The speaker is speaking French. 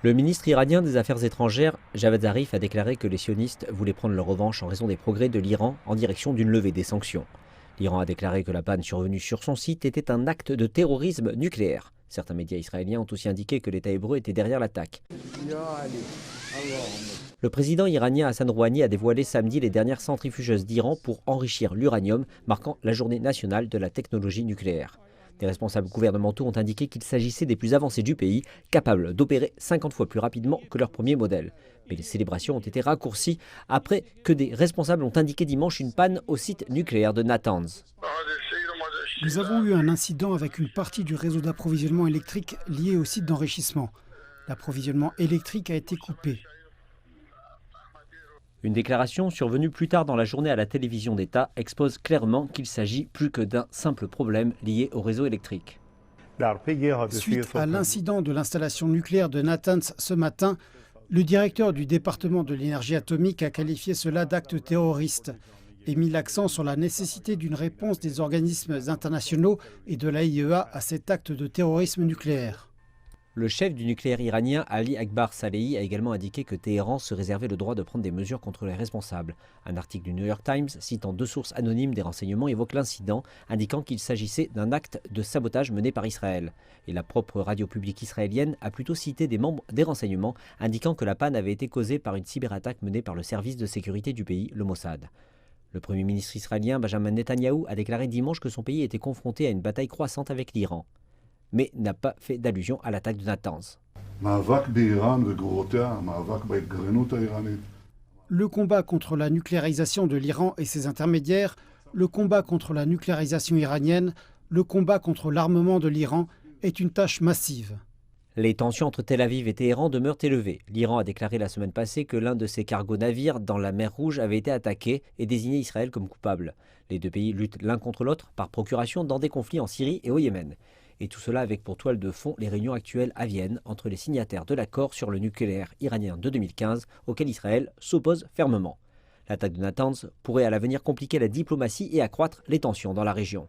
Le ministre iranien des Affaires étrangères, Javad Zarif, a déclaré que les sionistes voulaient prendre leur revanche en raison des progrès de l'Iran en direction d'une levée des sanctions. L'Iran a déclaré que la panne survenue sur son site était un acte de terrorisme nucléaire. Certains médias israéliens ont aussi indiqué que l'État hébreu était derrière l'attaque. Le président iranien Hassan Rouhani a dévoilé samedi les dernières centrifugeuses d'Iran pour enrichir l'uranium, marquant la journée nationale de la technologie nucléaire. Des responsables gouvernementaux ont indiqué qu'il s'agissait des plus avancés du pays, capables d'opérer 50 fois plus rapidement que leur premier modèle. Mais les célébrations ont été raccourcies après que des responsables ont indiqué dimanche une panne au site nucléaire de Natanz. Nous avons eu un incident avec une partie du réseau d'approvisionnement électrique lié au site d'enrichissement. L'approvisionnement électrique a été coupé. Une déclaration survenue plus tard dans la journée à la télévision d'État expose clairement qu'il s'agit plus que d'un simple problème lié au réseau électrique. Suite à l'incident de l'installation nucléaire de Natanz ce matin, le directeur du département de l'énergie atomique a qualifié cela d'acte terroriste et mis l'accent sur la nécessité d'une réponse des organismes internationaux et de l'AIEA à cet acte de terrorisme nucléaire. Le chef du nucléaire iranien Ali Akbar Salehi a également indiqué que Téhéran se réservait le droit de prendre des mesures contre les responsables. Un article du New York Times, citant deux sources anonymes des renseignements, évoque l'incident, indiquant qu'il s'agissait d'un acte de sabotage mené par Israël. Et la propre radio publique israélienne a plutôt cité des membres des renseignements, indiquant que la panne avait été causée par une cyberattaque menée par le service de sécurité du pays, le Mossad. Le Premier ministre israélien Benjamin Netanyahou a déclaré dimanche que son pays était confronté à une bataille croissante avec l'Iran, mais n'a pas fait d'allusion à l'attaque de Natanz. Le combat contre la nucléarisation de l'Iran et ses intermédiaires, le combat contre la nucléarisation iranienne, le combat contre l'armement de l'Iran est une tâche massive. Les tensions entre Tel Aviv et Téhéran demeurent élevées. L'Iran a déclaré la semaine passée que l'un de ses cargos-navires dans la mer Rouge avait été attaqué et désigné Israël comme coupable. Les deux pays luttent l'un contre l'autre par procuration dans des conflits en Syrie et au Yémen. Et tout cela avec pour toile de fond les réunions actuelles à Vienne entre les signataires de l'accord sur le nucléaire iranien de 2015 auquel Israël s'oppose fermement. L'attaque de Natanz pourrait à l'avenir compliquer la diplomatie et accroître les tensions dans la région.